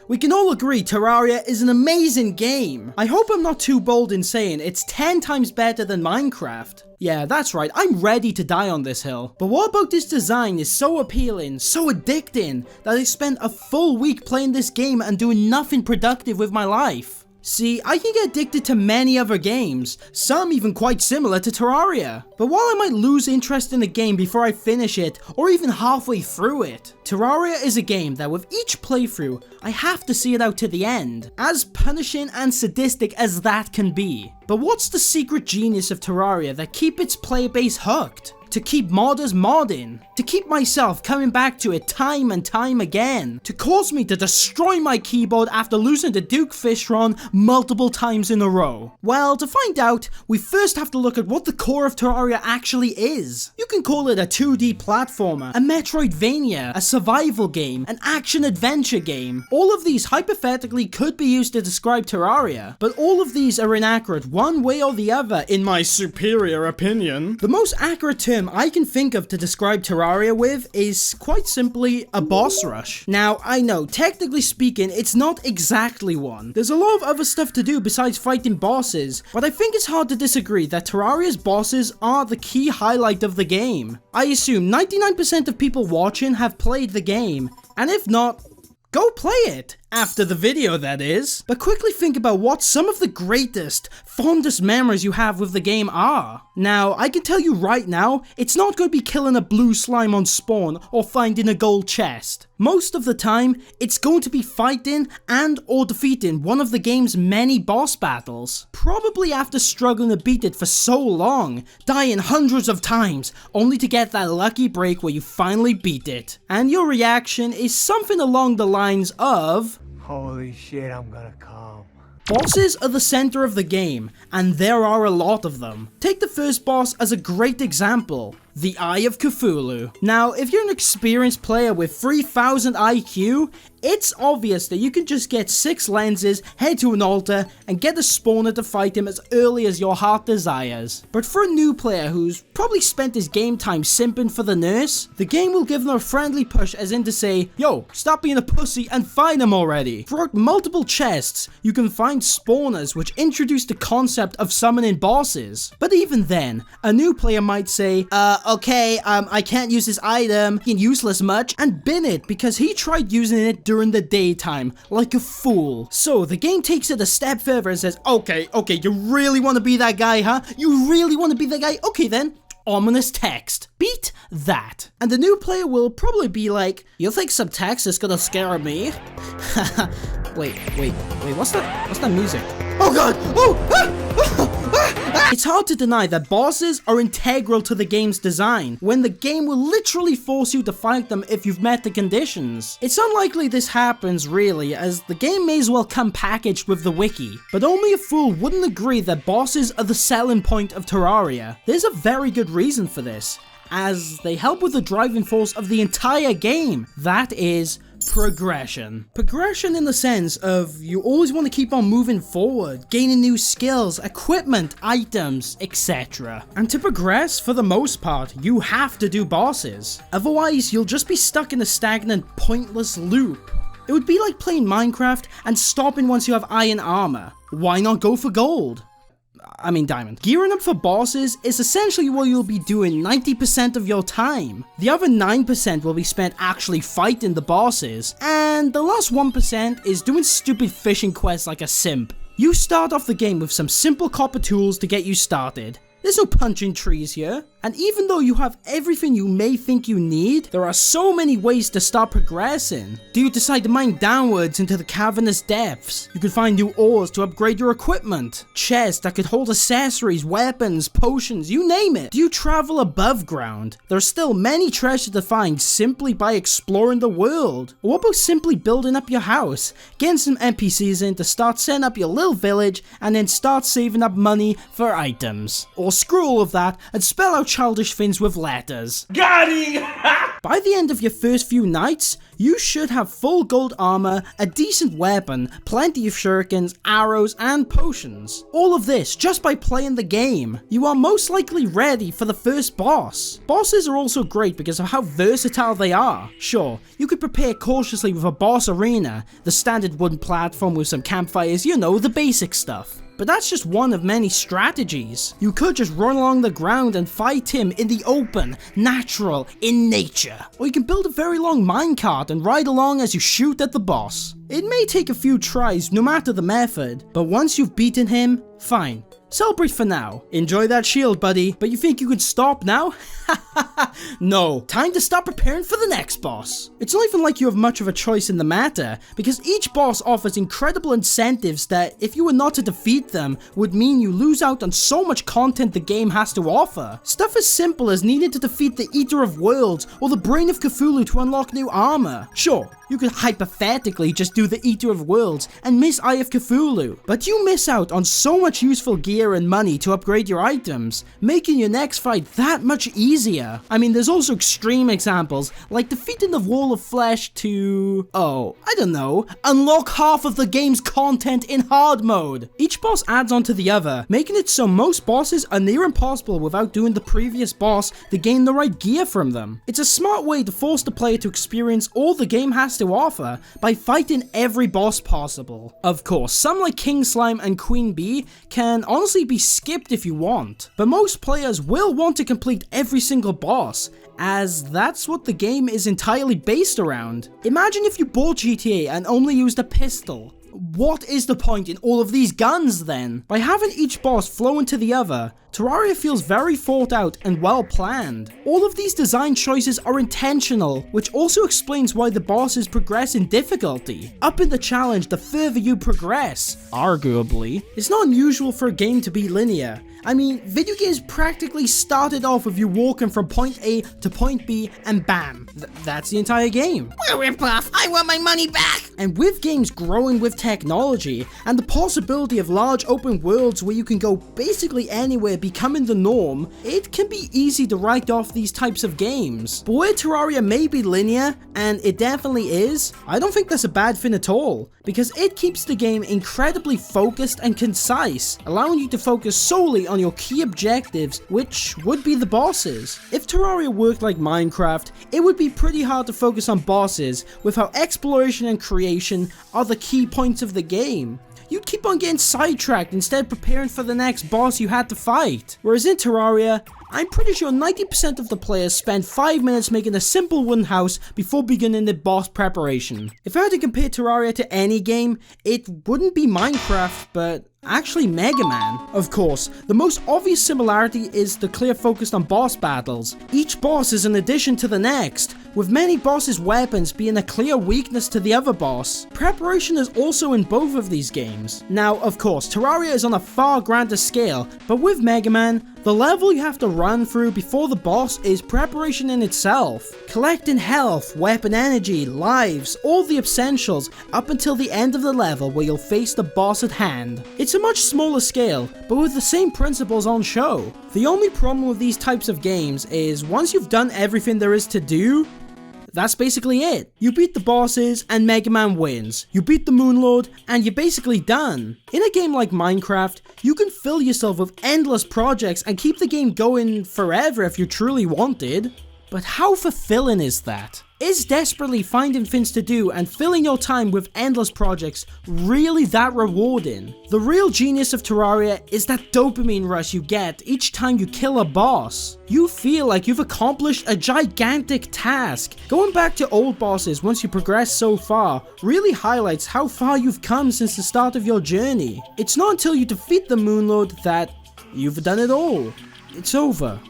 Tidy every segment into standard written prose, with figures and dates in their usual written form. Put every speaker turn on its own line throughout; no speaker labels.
We can all agree Terraria is an amazing game. I hope I'm not too bold in saying it's 10 times better than Minecraft. Yeah, that's right, I'm ready to die on this hill. But what about this design is so appealing, so addicting, that I spent a full week playing this game and doing nothing productive with my life? See, I can get addicted to many other games, some even quite similar to Terraria. But while I might lose interest in a game before I finish it, or even halfway through it, Terraria is a game that with each playthrough, I have to see it out to the end, as punishing and sadistic as that can be. But what's the secret genius of Terraria that keep its player base hooked? To keep modders modding, to keep myself coming back to it time and time again, to cause me to destroy my keyboard after losing to Duke Fishron multiple times in a row? Well, to find out, we first have to look at what the core of Terraria actually is. You can call it a 2D platformer, a Metroidvania, a survival game, an action-adventure game. All of these hypothetically could be used to describe Terraria, but all of these are inaccurate one way or the other in my superior opinion. The most accurate term I can think of to describe Terraria with is quite simply a boss rush. Now, I know, technically speaking, it's not exactly one. There's a lot of other stuff to do besides fighting bosses, but I think it's hard to disagree that Terraria's bosses are the key highlight of the game. I assume 99% of people watching have played the game, and if not, go play it! After the video, that is. But quickly think about what some of the greatest, fondest memories you have with the game are. Now, I can tell you right now, it's not going to be killing a blue slime on spawn or finding a gold chest. Most of the time, it's going to be fighting and or defeating one of the game's many boss battles. Probably after struggling to beat it for so long, dying hundreds of times, only to get that lucky break where you finally beat it. And your reaction is something along the lines of,
holy shit, I'm gonna come.
Bosses are the center of the game, and there are a lot of them. Take the first boss as a great example, the Eye of Cthulhu. Now, if you're an experienced player with 3000 IQ, it's obvious that you can just get 6 lenses, head to an altar, and get a spawner to fight him as early as your heart desires. But for a new player who's probably spent his game time simping for the nurse, the game will give them a friendly push as in to say, yo, stop being a pussy and find him already. Throughout multiple chests, you can find spawners which introduce the concept of summoning bosses. But even then, a new player might say, okay, I can't use this item, it's useless much, and bin it because he tried using it during the daytime, like a fool. So the game takes it a step further and says, okay, you really want to be that guy, huh? You really want to be that guy? Okay then. Ominous text. Beat that. And the new player will probably be like, you think some text is gonna scare me? wait, what's that music? Oh god! It's hard to deny that bosses are integral to the game's design, when the game will literally force you to fight them if you've met the conditions. It's unlikely this happens really, as the game may as well come packaged with the wiki, but only a fool wouldn't agree that bosses are the selling point of Terraria. There's a very good reason for this, as they help with the driving force of the entire game, that is, progression. Progression in the sense of you always want to keep on moving forward, gaining new skills, equipment, items, etc. And to progress, for the most part, you have to do bosses. Otherwise, you'll just be stuck in a stagnant, pointless loop. It would be like playing Minecraft and stopping once you have iron armor. Why not go for gold? I mean diamond. Gearing up for bosses is essentially what you'll be doing 90% of your time. The other 9% will be spent actually fighting the bosses, and the last 1% is doing stupid fishing quests like a simp. You start off the game with some simple copper tools to get you started. There's no punching trees here, and even though you have everything you may think you need, there are so many ways to start progressing. Do you decide to mine downwards into the cavernous depths? You can find new ores to upgrade your equipment, chests that could hold accessories, weapons, potions, you name it. Do you travel above ground? There are still many treasures to find simply by exploring the world. Or what about simply building up your house, getting some NPCs in to start setting up your little village, and then start saving up money for items? Or screw all of that and spell out childish things with letters.
Got him!
By the end of your first few nights, you should have full gold armor, a decent weapon, plenty of shurikens, arrows, and potions. All of this just by playing the game. You are most likely ready for the first boss. Bosses are also great because of how versatile they are. Sure, you could prepare cautiously with a boss arena, the standard wooden platform with some campfires, you know, the basic stuff. But that's just one of many strategies. You could just run along the ground and fight him in the open, natural, in nature. Or you can build a very long minecart and ride along as you shoot at the boss. It may take a few tries no matter the method, but once you've beaten him, fine. Celebrate for now. Enjoy that shield, buddy. But you think you could stop now? No. Time to start preparing for the next boss. It's not even like you have much of a choice in the matter, because each boss offers incredible incentives that, if you were not to defeat them, would mean you lose out on so much content the game has to offer. Stuff as simple as needing to defeat the Eater of Worlds or the Brain of Cthulhu to unlock new armor. Sure, you could hypothetically just do the Eater of Worlds and miss Eye of Cthulhu, but you miss out on so much useful gear and money to upgrade your items, making your next fight that much easier. I mean, there's also extreme examples, like defeating the Wall of Flesh to, I don't know, unlock half of the game's content in hard mode. Each boss adds on to the other, making it so most bosses are near impossible without doing the previous boss to gain the right gear from them. It's a smart way to force the player to experience all the game has to offer by fighting every boss possible. Of course, some like King Slime and Queen Bee can honestly be skipped if you want, but most players will want to complete every single boss, as that's what the game is entirely based around. Imagine if you bought GTA and only used a pistol. What is the point in all of these guns then? By having each boss flow into the other, Terraria feels very thought out and well planned. All of these design choices are intentional, which also explains why the bosses progress in difficulty. Up in the challenge the further you progress, arguably. It's not unusual for a game to be linear. I mean, video games practically started off with you walking from point A to point B and bam, that's the entire game.
Well, ripoff, I want my money back!
And with games growing with technology and the possibility of large open worlds where you can go basically anywhere becoming the norm, it can be easy to write off these types of games. But where Terraria may be linear, and it definitely is, I don't think that's a bad thing at all, because it keeps the game incredibly focused and concise, allowing you to focus solely on your key objectives, which would be the bosses. If Terraria worked like Minecraft, it would be pretty hard to focus on bosses, with how exploration and creation are the key points of the game. You'd keep on getting sidetracked instead preparing for the next boss you had to fight. Whereas in Terraria, I'm pretty sure 90% of the players spend 5 minutes making a simple wooden house before beginning the boss preparation. If I had to compare Terraria to any game, it wouldn't be Minecraft, but actually Mega Man. Of course, the most obvious similarity is the clear focus on boss battles. Each boss is an addition to the next, with many bosses' weapons being a clear weakness to the other boss. Preparation is also in both of these games. Now, of course, Terraria is on a far grander scale, but with Mega Man, the level you have to run through before the boss is preparation in itself. Collecting health, weapon energy, lives, all the essentials up until the end of the level where you'll face the boss at hand. It's a much smaller scale, but with the same principles on show. The only problem with these types of games is once you've done everything there is to do, that's basically it. You beat the bosses and Mega Man wins. You beat the Moonlord and you're basically done. In a game like Minecraft, you can fill yourself with endless projects and keep the game going forever if you truly wanted. But how fulfilling is that? Is desperately finding things to do and filling your time with endless projects really that rewarding? The real genius of Terraria is that dopamine rush you get each time you kill a boss. You feel like you've accomplished a gigantic task. Going back to old bosses once you progress so far really highlights how far you've come since the start of your journey. It's not until you defeat the Moonlord that you've done it all. It's over.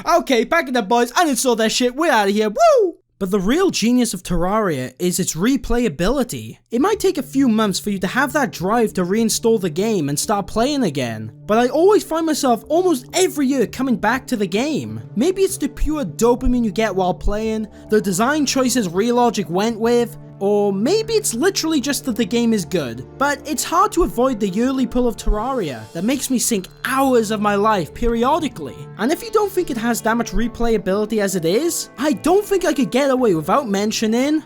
Okay, back in the boys, uninstall that shit, we're out of here, woo! But the real genius of Terraria is its replayability. It might take a few months for you to have that drive to reinstall the game and start playing again, but I always find myself almost every year coming back to the game. Maybe it's the pure dopamine you get while playing, the design choices Realogic went with, Or maybe it's literally just that the game is good, but it's hard to avoid the yearly pull of Terraria that makes me sink hours of my life periodically. And if you don't think it has that much replayability as it is, I don't think I could get away without mentioning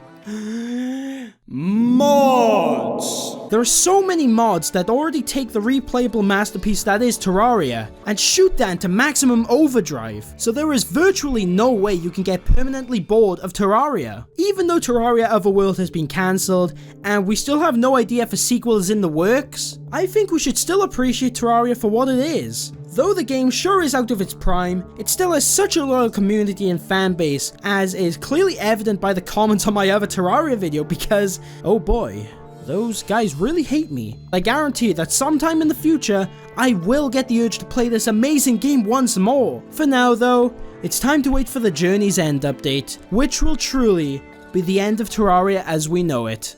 mods. There are so many mods that already take the replayable masterpiece that is Terraria and shoot that into maximum overdrive, so there is virtually no way you can get permanently bored of Terraria. Even though Terraria Otherworld has been cancelled and we still have no idea if a sequel is in the works, I think we should still appreciate Terraria for what it is. Though the game sure is out of its prime, it still has such a loyal community and fan base, as is clearly evident by the comments on my other Terraria video, because, oh boy, those guys really hate me. I guarantee that sometime in the future, I will get the urge to play this amazing game once more. For now though, it's time to wait for the Journey's End update, which will truly be the end of Terraria as we know it.